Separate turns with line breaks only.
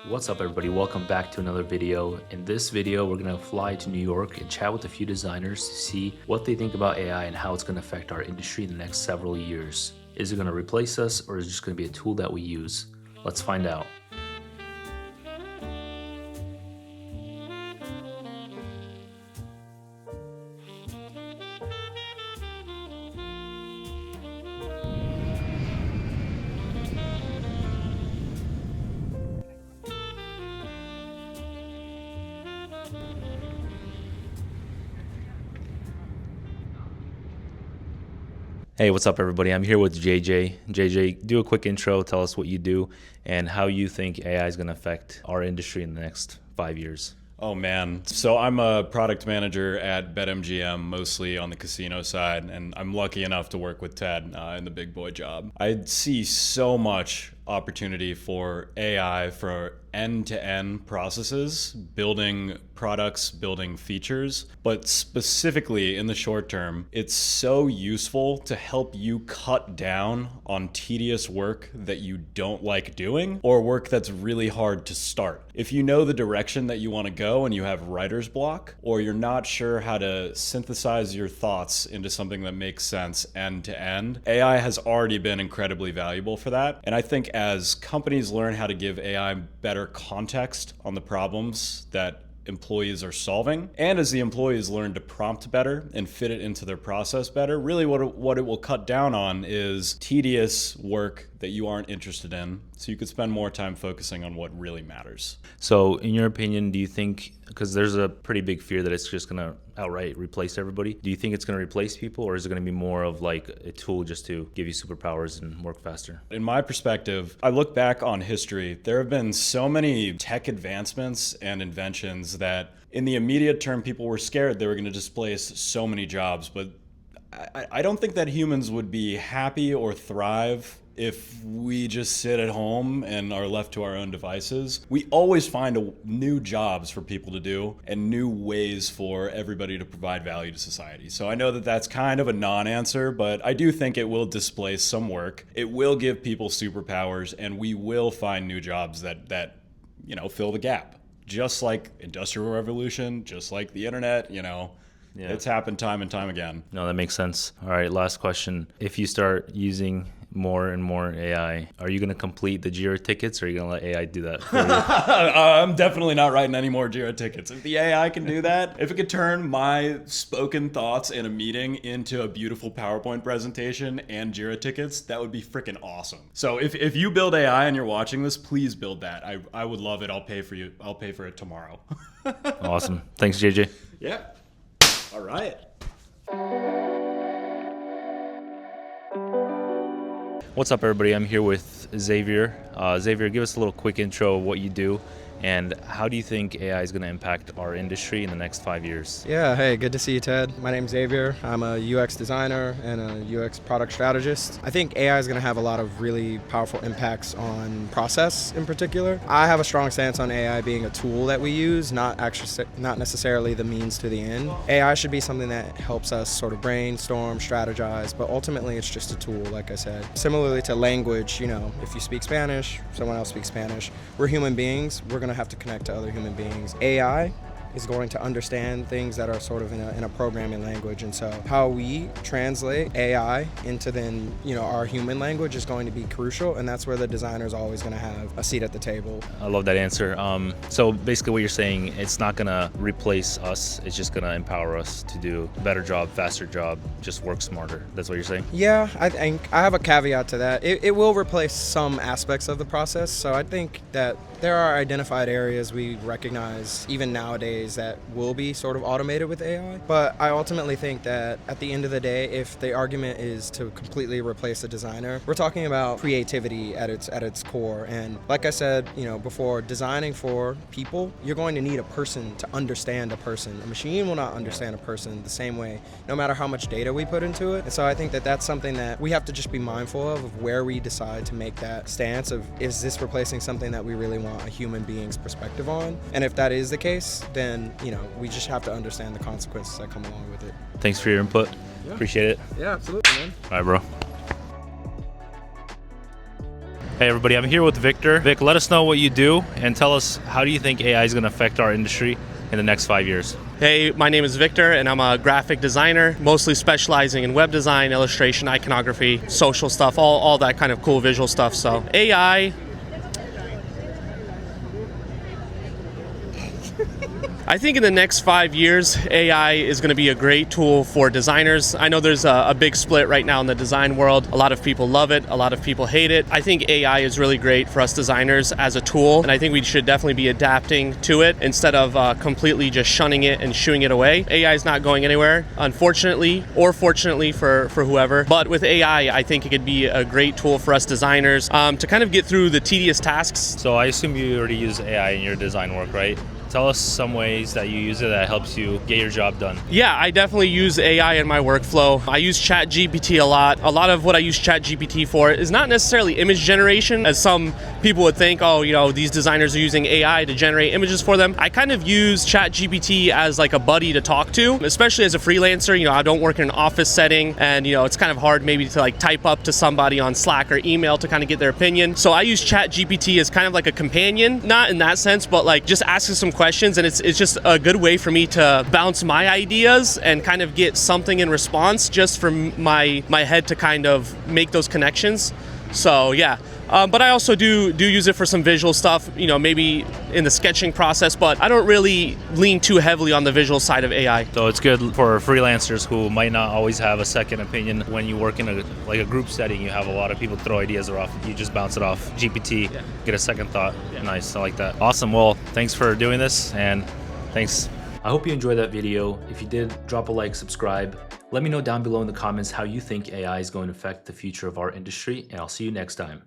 What's up everybody, welcome back to another video. In this video, we're gonna fly to New York and chat with a few designers to see what they think about AI and how it's gonna affect our industry in the next several years. Is it gonna replace us or is it just gonna be a tool that we use? Let's find out. Hey, what's up everybody? I'm here with JJ. JJ, do a quick intro, tell us what you do and how you think AI is going to affect our industry in the next 5 years.
Oh man. So I'm a product manager at BetMGM, mostly on the casino side, and I'm lucky enough to work with Ted in the big boy job. I see so much opportunity for AI for end-to-end processes, building products, building features, but specifically in the short term, it's so useful to help you cut down on tedious work that you don't like doing or work that's really hard to start. If you know the direction that you want to go and you have writer's block, or you're not sure how to synthesize your thoughts into something that makes sense end to end, AI has already been incredibly valuable for that. And I think as companies learn how to give AI better context on the problems that employees are solving, and as the employees learn to prompt better and fit it into their process better, really what it will cut down on is tedious work that you aren't interested in, so you could spend more time focusing on what really matters.
So in your opinion, do you think, because there's a pretty big fear that it's just going to outright replace everybody, do you think it's going to replace people or is it going to be more of like a tool just to give you superpowers and work faster?
In my perspective, I look back on history, there have been so many tech advancements and inventions that in the immediate term people were scared they were going to displace so many jobs, but I don't think that humans would be happy or thrive if we just sit at home and are left to our own devices. We always find new jobs for people to do and new ways for everybody to provide value to society. So I know that that's kind of a non-answer, but I do think it will displace some work. It will give people superpowers, and we will find new jobs that fill the gap. Just like Industrial Revolution, just like the internet, Yeah. It's happened time and time again.
No, that makes sense. All right, last question. If you start using more and more AI, are you going to complete the Jira tickets or are you going to let AI do that for you?
I'm definitely not writing any more Jira tickets. If the AI can do that, if it could turn my spoken thoughts in a meeting into a beautiful PowerPoint presentation and Jira tickets, that would be freaking awesome. So if you build AI and you're watching this, please build that. I would love it. I'll pay for you. I'll pay for it tomorrow.
Awesome. Thanks, JJ.
Yeah. All right.
What's up, everybody? I'm here with Xavier. Xavier, give us a little quick intro of what you do and how do you think AI is going to impact our industry in the next 5 years?
Yeah, hey, good to see you, Ted. My name's Xavier. I'm a UX designer and a UX product strategist. I think AI is going to have a lot of really powerful impacts on process in particular. I have a strong stance on AI being a tool that we use, not necessarily the means to the end. AI should be something that helps us sort of brainstorm, strategize, but ultimately it's just a tool, like I said. Similarly to language, if you speak Spanish, someone else speaks Spanish, we're human beings, we're going to have to connect to other human beings. AI is going to understand things that are sort of in a programming language, and so how we translate AI into then our human language is going to be crucial, and that's where the designer is always going to have a seat at the table.
I love that answer. So basically what you're saying, it's not going to replace us, it's just going to empower us to do a better job, faster job, just work smarter. That's what you're saying?
Yeah, I think I have a caveat to that. It will replace some aspects of the process, so I think that there are identified areas we recognize even nowadays that will be sort of automated with AI. But I ultimately think that at the end of the day, if the argument is to completely replace a designer, we're talking about creativity at its core. And like I said, before, designing for people, you're going to need a person to understand a person. A machine will not understand a person the same way, no matter how much data we put into it. And so I think that that's something that we have to just be mindful of where we decide to make that stance of, is this replacing something that we really want a human being's perspective on? And if that is the case, then we just have to understand the consequences that come along with it.
Thanks for your input. Yeah. Appreciate it.
Yeah, absolutely, man.
All right, bro. Hey everybody, I'm here with Victor. Vic, let us know what you do and tell us, how do you think AI is going to affect our industry in the next 5 years?
Hey, my name is Victor and I'm a graphic designer, mostly specializing in web design, illustration, iconography, social stuff, all that kind of cool visual stuff. So AI, I think in the next 5 years, AI is going to be a great tool for designers. I know there's a big split right now in the design world. A lot of people love it. A lot of people hate it. I think AI is really great for us designers as a tool, and I think we should definitely be adapting to it instead of completely just shunning it and shooing it away. AI is not going anywhere, unfortunately, or fortunately for whoever. But with AI, I think it could be a great tool for us designers to kind of get through the tedious tasks.
So I assume you already use AI in your design work, right? Tell us some ways that you use it that helps you get your job done.
Yeah, I definitely use AI in my workflow. I use ChatGPT a lot. A lot of what I use ChatGPT for is not necessarily image generation, as some people would think, oh, you know, these designers are using AI to generate images for them. I kind of use ChatGPT as like a buddy to talk to, especially as a freelancer. You know, I don't work in an office setting, and you know, it's kind of hard maybe to like type up to somebody on Slack or email to kind of get their opinion. So I use ChatGPT as kind of like a companion, not in that sense, but like just asking some questions, and it's just a good way for me to bounce my ideas and kind of get something in response just from my head to kind of make those connections. So yeah, but I also do use it for some visual stuff, you know, maybe in the sketching process, but I don't really lean too heavily on the visual side of AI.
So it's good for freelancers who might not always have a second opinion. When you work in a group setting, you have a lot of people throw ideas off. You just bounce it off GPT, get a second thought. Yeah. Nice, I like that. Awesome, well, thanks for doing this, and thanks. I hope you enjoyed that video. If you did, drop a like, subscribe. Let me know down below in the comments how you think AI is going to affect the future of our industry, and I'll see you next time.